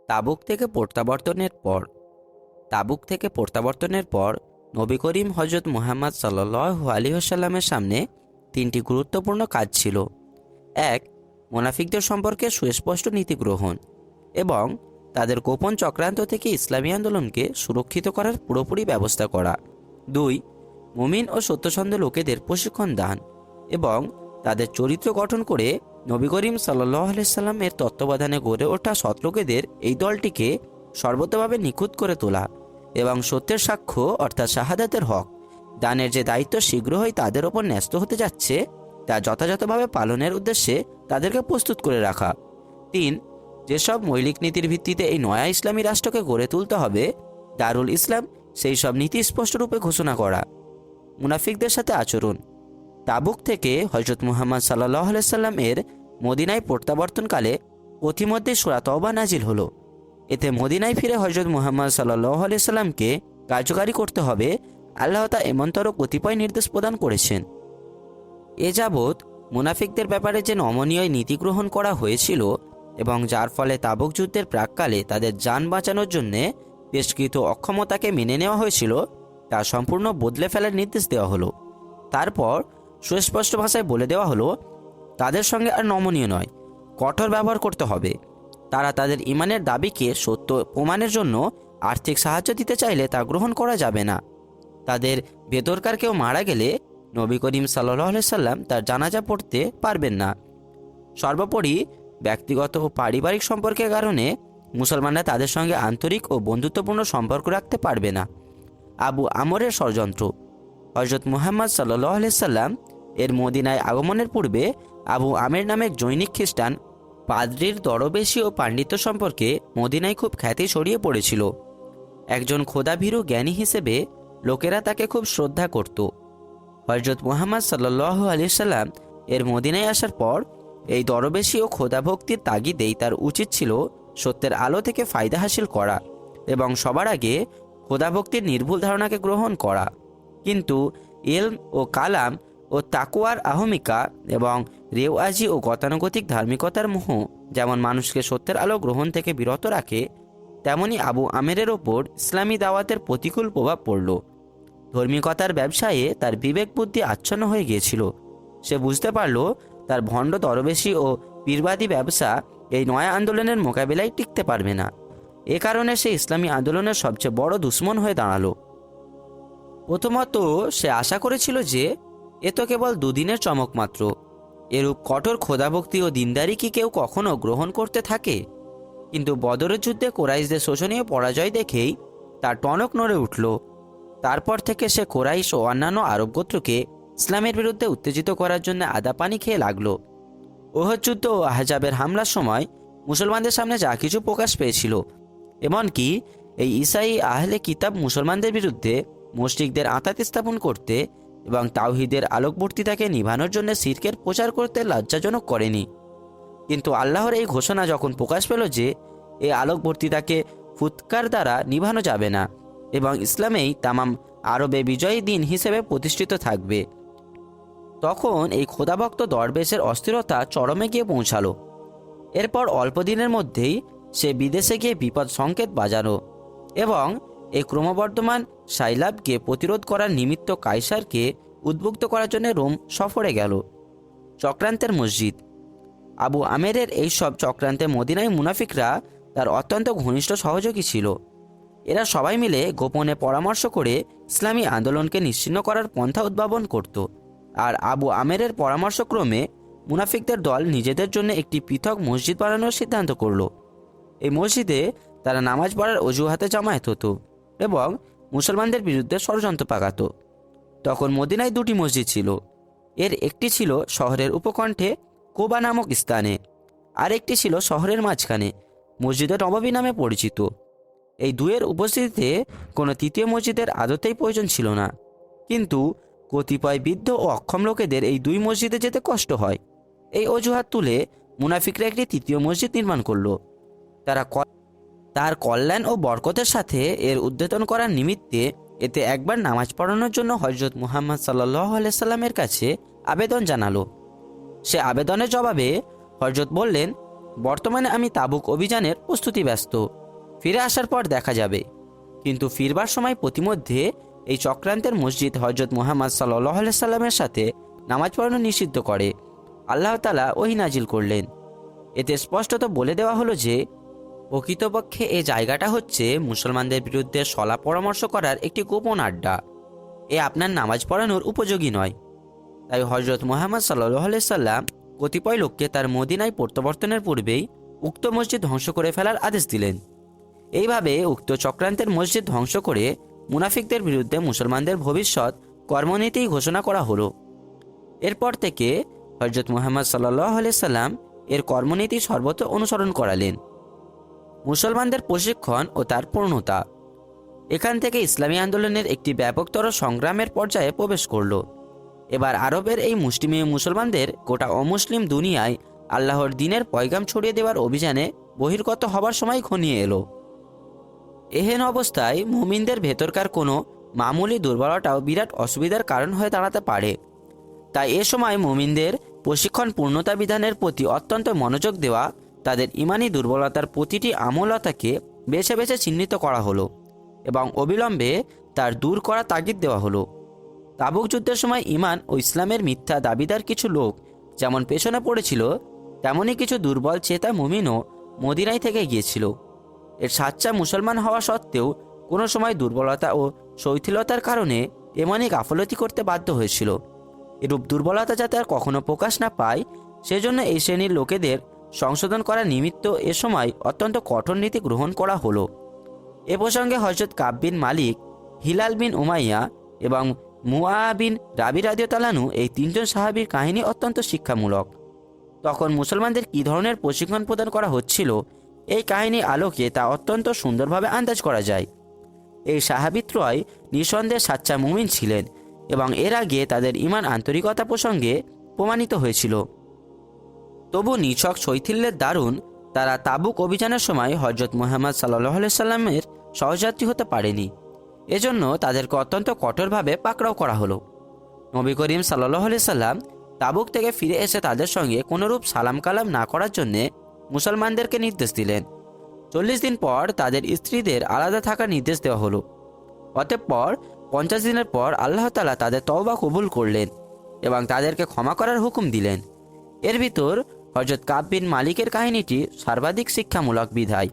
তাবুক থেকে প্রত্যাবর্তনের পর নবী করিম হজরত মুহাম্মদ সাল্লাল্লাহু আলাইহি ওয়াসাল্লামের সামনে তিনটি গুরুত্বপূর্ণ কাজ ছিল। এক, মুনাফিকদের সম্পর্কে সুস্পষ্ট নীতি গ্রহণ এবং তাদের গোপন চক্রান্ত থেকে ইসলামী আন্দোলনকে সুরক্ষিত করার পুরোপুরি ব্যবস্থা করা। দুই, মুমিন ও সত্যসন্ধ লোকেদের প্রশিক্ষণ দান এবং তাদের চরিত্র গঠন করে নবী করিম সাল্লাল্লাহু আলাইহি সাল্লামের তত্ত্বাবধানে গড়ে ওঠা সৎলোকেদের এই দলটিকে সর্বতভাবে নিখুঁত করে তোলা এবং সত্যের সাক্ষ্য অর্থাৎ শাহাদাতের হক দানের যে দায়িত্ব শীঘ্রই তাদের ওপর ন্যস্ত হতে যাচ্ছে তা যথাযথভাবে পালনের উদ্দেশ্যে তাদেরকে প্রস্তুত করে রাখা। তিন, যেসব মৌলিক নীতির ভিত্তিতে এই নয়া ইসলামী রাষ্ট্রকে গড়ে তুলতে হবে দারুল ইসলাম, সেই সব নীতি স্পষ্টরূপে ঘোষণা করা। মুনাফিকদের সাথে আচরণ। তাবুক থেকে হজরত মুহাম্মদ সাল্লাল্লাহু আলাইহি সাল্লাম এর মদিনায় প্রত্যাবর্তনকালে পথিমধ্যে সূরা তওবা নাজিল হলো। এতে মদিনায় ফিরে হজরত মুহাম্মদ সাল্লাল্লাহু আলাইহি সাল্লামকে কার্যকারী করতে হবে আল্লাহ তাআলা এমনতর কতিপয় নির্দেশ প্রদান করেছেন। এ যাবৎ মুনাফিকদের ব্যাপারে যে নমনীয় নীতি গ্রহণ করা হয়েছিল এবং যার ফলে তাবুক যুদ্ধের প্রাক্কালে তাদের যান বাঁচানোর জন্যে পেশকৃত অক্ষমতাকে মেনে নেওয়া হয়েছিল তা সম্পূর্ণ বদলে ফেলার নির্দেশ দেওয়া হলো। তারপর সুস্পষ্ট ভাষায় বলে দেওয়া হলো তাদের সঙ্গে আর নমনীয় নয়, কঠোর ব্যবহার করতে হবে। তারা তাদের ইমানের দাবিকে সত্য প্রমাণের জন্য আর্থিক সাহায্য দিতে চাইলে তা গ্রহণ করা যাবে না। তাদের ভেতরকার কেউ মারা গেলে নবী করিম সাল্লাল্লাহু আলাইহি সাল্লাম তার জানাজা পড়তে পারবেন না। সর্বোপরি ব্যক্তিগত ও পারিবারিক সম্পর্কের কারণে মুসলমানরা তাদের সঙ্গে আন্তরিক ও বন্ধুত্বপূর্ণ সম্পর্ক রাখতে পারবে না। আবু আমরের ষড়যন্ত্র। হজরত মুহাম্মদ সাল্লাল্লাহু আলাইহি সাল্লাম এর মদিনায় আগমনের পূর্বে আবু আমের নামে জৈনিক খ্রিস্টান পাদ্রির দরবেশী ও পাণ্ডিত্য সম্পর্কে মদিনায় খুব খ্যাতি ছড়িয়ে পড়েছিল। একজন খোদাভীরু জ্ঞানী হিসেবে লোকেরা তাকে খুব শ্রদ্ধা করত। হজরত মুহাম্মদ সাল্লাল্লাহু আলাইহি সাল্লাম এর মদিনায় আসার পর এই দরবেশী ও খোদাভক্তির তাগিদেই তার উচিত ছিল সত্যের আলো থেকে ফায়দা হাসিল করা এবং সবার আগে খোদাভক্তির নির্ভুল ধারণাকে গ্রহণ করা। কিন্তু ইলম ও কালাম ও তাকওয়ার আহমিকা এবং রেওয়াজি ও গতানুগতিক ধার্মিকতার মোহ যেমন মানুষকে সত্যের আলো গ্রহণ থেকে বিরত রাখে, তেমনি আবু আমেরের ওপর ইসলামী দাওয়াতের প্রতিকূল প্রভাব পড়ল। ধার্মিকতার ব্যবসায়ে তার বিবেক বুদ্ধি আচ্ছন্ন হয়ে গিয়েছিল। সে বুঝতে পারল তার ভণ্ড দরবেশী ও পীরবাদী ব্যবসা এই নয়া আন্দোলনের মোকাবিলায় টিকতে পারবে না। এ কারণে সে ইসলামী আন্দোলনের সবচেয়ে বড় দুশ্মন হয়ে দাঁড়ালো। প্রথমত সে আশা করেছিল যে এ তো কেবল দুদিনের চমক মাত্র। এরূপ কঠোর খোদাভক্তি ও দিনদারি কি কেউ কখনো গ্রহণ করতে থাকে? কিন্তু বদরের যুদ্ধে কোরাইশদের শোচনীয় পরাজয় দেখেই তার টনক নড়ে উঠল। তারপর থেকে সে কোরাইশ ও অন্যান্য আরব গোত্রকে ইসলামের বিরুদ্ধে উত্তেজিত করার জন্য আদা পানি খেয়ে লাগলো। ওহদ যুদ্ধ ও আহজাবের হামলার সময় মুসলমানদের সামনে যা কিছু প্রকাশ পেয়েছিল, এমনকি এই ঈসাই আহলে কিতাব মুসলমানদের বিরুদ্ধে মুশরিকদের আঁতাত স্থাপন করতে এবং তাওহীদের আলোকবর্তিতাকে নিভানোর জন্য শিরকের প্রচার করতে লজ্জাজনক করেনি। কিন্তু আল্লাহর এই ঘোষণা যখন প্রকাশ পেল যে এই আলোকবর্তিতাকে ফুৎকার দ্বারা নিভানো যাবে না এবং ইসলামেই তামাম আরবে বিজয়ী দিন হিসেবে প্রতিষ্ঠিত থাকবে, তখন এই খোদাভক্ত দরবেশের অস্থিরতা চরমে গিয়ে পৌঁছালো। এরপর অল্প দিনের মধ্যেই সে বিদেশে গিয়ে বিপদ সংকেত বাজানো এবং এই ক্রমবর্ধমান সাইলাবকে প্রতিরোধ করার নিমিত্ত কায়সারকে উদ্বুদ্ধ করার জন্য রোম সফরে গেল। চক্রান্তের মসজিদ। আবু আমেরের এই সব চক্রান্তে মদিনায় মুনাফিকরা তার অত্যন্ত ঘনিষ্ঠ সহযোগী ছিল। এরা সবাই মিলে গোপনে পরামর্শ করে ইসলামী আন্দোলনকে নিশ্চিহ্ন করার পন্থা উদ্ভাবন করত। আর আবু আমেরের পরামর্শক্রমে মুনাফিকদের দল নিজেদের জন্য একটি পৃথক মসজিদ বানানোর সিদ্ধান্ত করল। এই মসজিদে তারা নামাজ পড়ার অজুহাতে জামায়াত হতো এবং মুসলমানদের বিরুদ্ধে ষড়যন্ত্র পাকাত। তখন মদিনায় দুটি মসজিদ ছিল। এর একটি ছিল শহরের উপকণ্ঠে কোবা নামক স্থানে, আর একটি ছিল শহরের মাঝখানে মসজিদে নববী নামে পরিচিত। এই দুয়ের উপস্থিতিতে কোনো তৃতীয় মসজিদের আদতেই প্রয়োজন ছিল না। কিন্তু কতিপয় বৃদ্ধ ও অক্ষম লোকেদের এই দুই মসজিদে যেতে কষ্ট হয়। এই অজুহাত তুলে মুনাফিকরা একটি তৃতীয় মসজিদ নির্মাণ করল। তার কল্যাণ ও বরকতের সাথে এর উদ্বোধন করার নিমিত্তে এতে একবার নামাজ পড়ানোর জন্য হজরত মুহাম্মদ সাল্লাল্লাহু আলাইহি সাল্লামের কাছে আবেদন জানালো। সে আবেদনের জবাবে হজরত বললেন, বর্তমানে আমি তাবুক অভিযানের প্রস্তুতি ব্যস্ত, ফিরে আসার পর দেখা যাবে। কিন্তু ফিরবার সময় প্রতিমধ্যে এই চক্রান্তের মসজিদ হজরত মুহাম্মদ সাল্লাল্লাহু আলাইহি সাল্লামের সাথে নামাজ পড়ানো নিষিদ্ধ করে আল্লাহ তাআলা ওহী নাজিল করলেন। এতে স্পষ্টত বলে দেওয়া হলো যে প্রকৃতপক্ষে এই জায়গাটা হচ্ছে মুসলমানদের বিরুদ্ধে সলা পরামর্শ করার একটি গোপন আড্ডা। এ আপনার নামাজ পড়ানোর উপযোগী নয়। তাই হজরত মুহাম্মদ সাল্লাল্লাহু আলাইহি সাল্লাম কতিপয় লোককে তার মদিনায় প্রত্যাবর্তনের পূর্বেই উক্ত মসজিদ ধ্বংস করে ফেলার আদেশ দিলেন। এইভাবে উক্ত চক্রান্তের মসজিদ ধ্বংস করে মুনাফিকদের বিরুদ্ধে মুসলমানদের ভবিষ্যৎ কর্মনীতি ঘোষণা করা হলো। এরপর থেকে হজরত মুহাম্মদ সাল্লাল্লাহু আলাইহি সাল্লাম এর কর্মনীতি সর্বত্র অনুসরণ করালেন। মুসলমানদের প্রশিক্ষণ ও তার পূর্ণতা। এখান থেকে ইসলামী আন্দোলনের একটি ব্যাপকতর সংগ্রামের পর্যায়ে প্রবেশ করল। এবার আরবের এই মুষ্টিমেয় মুসলমানদের গোটা অমুসলিম দুনিয়ায় আল্লাহর দ্বীনের পয়গাম ছড়িয়ে দেওয়ার অভিযানে বহির্গত হবার সময় ঘনিয়ে এলো। এহেন অবস্থায় মুমিনদের ভেতরকার কোনো মামুলি দুর্বলতাও বিরাট অসুবিধার কারণ হয়ে দাঁড়াতে পারে। তাই এ সময় মুমিনদের প্রশিক্ষণ পূর্ণতা বিধানের প্রতি অত্যন্ত মনোযোগ দেওয়া, তাদের ইমানি দুর্বলতার প্রতিটি আমলতাকে বেছে বেছে চিহ্নিত করা হলো এবং অবিলম্বে তার দূর করা তাগিদ দেওয়া হলো। তাবুক যুদ্ধের সময় ইমান ও ইসলামের মিথ্যা দাবিদার কিছু লোক যেমন পেছনে পড়েছিল, তেমনই কিছু দুর্বল চেতা মুমিনও মদিনায় থেকে গিয়েছিল। এর সাচ্চা মুসলমান হওয়া সত্ত্বেও কোনো সময় দুর্বলতা ও শৈথিলতার কারণে এমনই গাফলতি করতে বাধ্য হয়েছিল। এরূপ দুর্বলতা যাতে আর কখনো প্রকাশ না পায়, সেজন্য এই শ্রেণীর লোকেদের সংশোধন করার নিমিত্ত এ সময় অত্যন্ত কঠোর নীতি গ্রহণ করা হলো। এ প্রসঙ্গে হযরত কাব বিন মালিক, হিলাল বিন উমাইয়া এবং মুআ বিন রাবি রাদিয়াল্লাহু আনহু এই তিনজন সাহাবীর কাহিনী অত্যন্ত শিক্ষামূলক। তখন মুসলমানদের কী ধরনের প্রশিক্ষণ প্রদান করা হচ্ছিল, এই কাহিনী আলোকে তা অত্যন্ত সুন্দরভাবে আন্দাজ করা যায়। এই সাহাবীত্রয় নিঃসন্দেহে সাচ্চা মুমিন ছিলেন এবং এর আগে তাদের ঈমান আন্তরিকতা প্রসঙ্গে প্রমাণিত হয়েছিল। তবু নিছক শৈথিল্যের দারুণ তারা তাবুক অভিযানের সময় হজরত মুহাম্মদ সাল্লাল্লাহু আলাইহি সাল্লামের সহযাত্রী হতে পারেনি। এজন্য তাদেরকে অত্যন্ত কঠোরভাবে পাকড়াও করা হলো। নবী করিম সাল্লাল্লাহু আলাইহি সাল্লাম তাবুক থেকে ফিরে এসে তাদের সঙ্গে কোনোরূপ সালাম কালাম না করার জন্যে মুসলমানদেরকে নির্দেশ দিলেন। 40 দিন পর তাদের স্ত্রীদের আলাদা থাকার নির্দেশ দেওয়া হলো। অতঃপর 50 দিনের পর আল্লাহ তাআলা তাদের তওবা কবুল করলেন এবং তাদেরকে ক্ষমা করার হুকুম দিলেন। এর ভিতর হযরত কাব বিন মালিকের কাহিনীটি সর্বাধিক শিক্ষামূলক বিধায়